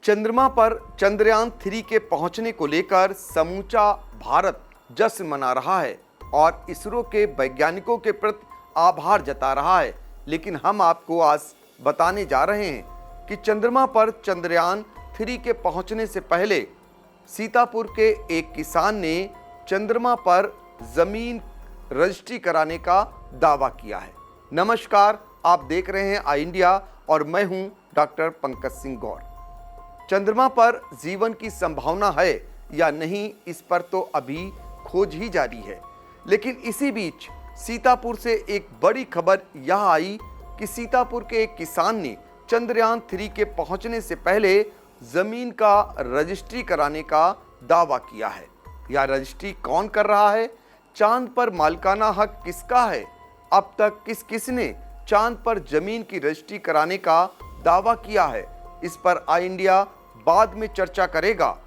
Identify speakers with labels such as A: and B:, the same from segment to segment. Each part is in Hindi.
A: चंद्रमा पर चंद्रयान 3 के पहुंचने को लेकर समूचा भारत जश्न मना रहा है और इसरो के वैज्ञानिकों के प्रति आभार जता रहा है। लेकिन हम आपको आज बताने जा रहे हैं कि चंद्रमा पर चंद्रयान 3 के पहुंचने से पहले सीतापुर के एक किसान ने चंद्रमा पर जमीन रजिस्ट्री कराने का दावा किया है। नमस्कार, आप देख रहे हैं आई इंडिया और मैं हूं डॉक्टर पंकज सिंह गौर। चंद्रमा पर जीवन की संभावना है या नहीं, इस पर तो अभी खोज ही जारी है। लेकिन इसी बीच सीतापुर से एक बड़ी खबर यह आई कि सीतापुर के एक किसान ने चंद्रयान 3 के पहुंचने से पहले जमीन का रजिस्ट्री कराने का दावा किया है। यह रजिस्ट्री कौन कर रहा है? चांद पर मालिकाना हक किसका है? अब तक किस किसने चांद पर जमीन की रजिस्ट्री कराने का दावा किया है? इस पर आई इंडिया बाद में चर्चा करेगा।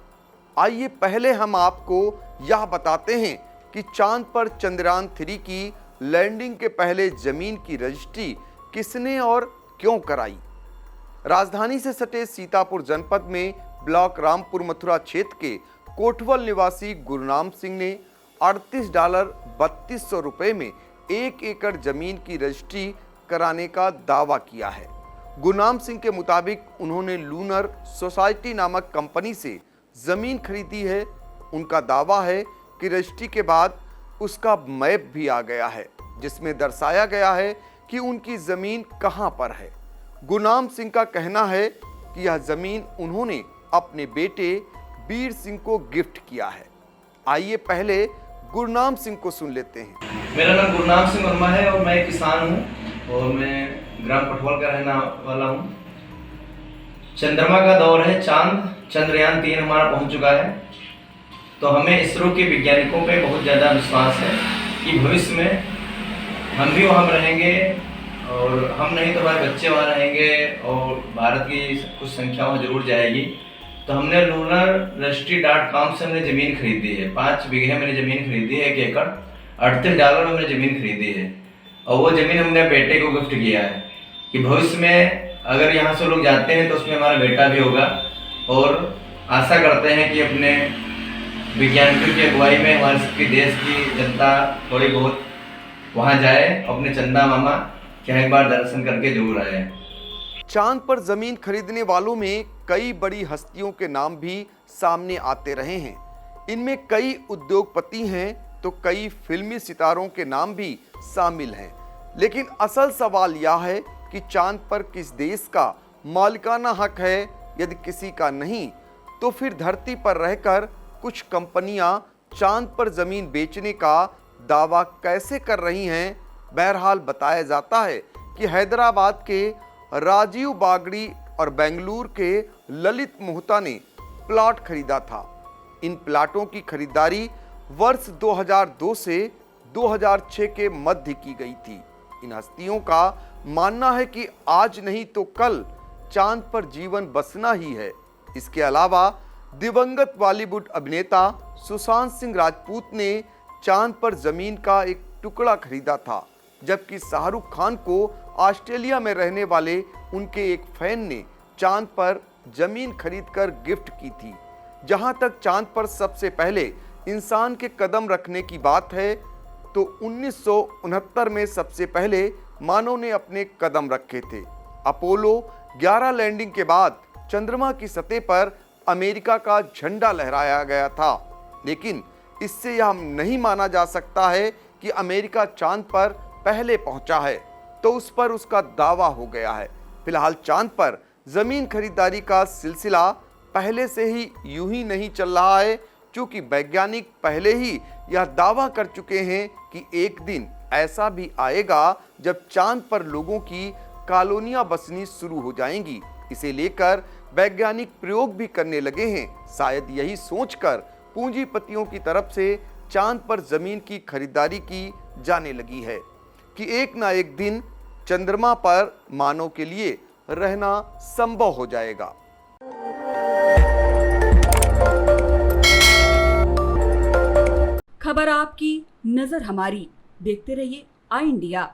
A: आइए पहले हम आपको यह बताते हैं कि चांद पर चंद्रयान 3 की लैंडिंग के पहले जमीन की रजिस्ट्री किसने और क्यों कराई। राजधानी से सटे सीतापुर जनपद में ब्लॉक रामपुर मथुरा क्षेत्र के कोटवल निवासी गुरनाम सिंह ने $38,3200 में 1 एकड़ जमीन की रजिस्ट्री कराने का दावा किया है। गुरनाम सिंह के मुताबिक उन्होंने लूनर सोसाइटी नामक कंपनी से जमीन खरीदी है। उनका दावा है कि रजिस्ट्री के बाद उसका मैप भी आ गया है, जिसमें दर्शाया गया है कि उनकी जमीन कहां पर है। गुरनाम सिंह का कहना है कि यह जमीन उन्होंने अपने बेटे वीर सिंह को गिफ्ट किया है। आइए पहले गुरनाम सिंह को सुन लेते हैं।
B: मेरा नाम गुरनाम सिंह वर्मा है और मैं किसान हूँ और मैं ग्राम पटवाल का रहने वाला हूँ। चंद्रमा का दौर है, चंद्रयान 3 हमारा पहुँच चुका है। तो हमें इसरो के वैज्ञानिकों पे बहुत ज़्यादा विश्वास है कि भविष्य में हम भी वहाँ रहेंगे और हम नहीं तो हमारे बच्चे वहाँ रहेंगे और भारत की कुछ संख्या वहाँ जरूर जाएगी। तो हमने lunarregistry.com से हमने ज़मीन खरीदी है। 5 बीघे मैंने ज़मीन खरीदी है, 1 एकड़ $38 में मैंने ज़मीन खरीदी है और वो ज़मीन हमने बेटे को गिफ्ट किया है कि भविष्य में अगर यहाँ से लोग जाते हैं तो उसमें हमारा बेटा भी होगा। और आशा करते हैं कि अपने वैज्ञानिकों की अगुवाई में हमारे सबके देश की जनता थोड़ी बहुत वहाँ जाए, अपने चंदा मामा क्या एक बार दर्शन करके जरूर आए।
A: चांद पर जमीन खरीदने वालों में कई बड़ी हस्तियों के नाम भी सामने आते रहे हैं। इनमें कई उद्योगपति हैं तो कई फिल्मी सितारों के नाम भी शामिल हैं। लेकिन असल सवाल यह है कि चांद पर किस देश का मालिकाना हक है। यदि किसी का नहीं तो फिर धरती पर रहकर कुछ कंपनियां चांद पर जमीन बेचने का दावा कैसे कर रही हैं। बहरहाल बताया जाता है कि हैदराबाद के राजीव बागड़ी और बेंगलुरु के ललित मोहता ने प्लॉट खरीदा था। इन प्लाटों की खरीदारी वर्ष 2002 से 2006 के मध्य की गई थी। इन हस्तियों का मानना है कि आज नहीं तो कल चांद पर जीवन बसना ही है। इसके अलावा दिवंगत बॉलीवुड अभिनेता सुशांत सिंह राजपूत ने चांद पर जमीन का एक टुकड़ा खरीदा था, जबकि शाहरुख खान को ऑस्ट्रेलिया में रहने वाले उनके एक फैन ने चांद पर जमीन खरीदकर गिफ्ट की थी। जहां तक चांद पर सबसे पहले इंसान के कदम रखने की बात है तो 1969 में सबसे पहले मानव ने अपने कदम रखे थे। अपोलो 11 लैंडिंग के बाद चंद्रमा की सतह पर अमेरिका का झंडा लहराया गया था। लेकिन इससे यह नहीं माना जा सकता है कि अमेरिका चांद पर पहले पहुंचा है तो उस पर उसका दावा हो गया है। फिलहाल चांद पर जमीन खरीदारी का सिलसिला पहले से ही यूं ही नहीं चल रहा है, क्योंकि वैज्ञानिक पहले ही यह दावा कर चुके हैं कि एक दिन ऐसा भी आएगा जब चांद पर लोगों की कॉलोनियां बसनी शुरू हो जाएंगी। इसे लेकर वैज्ञानिक प्रयोग भी करने लगे हैं। शायद यही सोचकर पूंजीपतियों की तरफ से चांद पर जमीन की खरीदारी की जाने लगी है कि एक ना एक दिन चंद्रमा पर मानव के लिए रहना संभव हो जाएगा।
C: खबर आपकी, नजर हमारी। देखते रहिए आई इंडिया।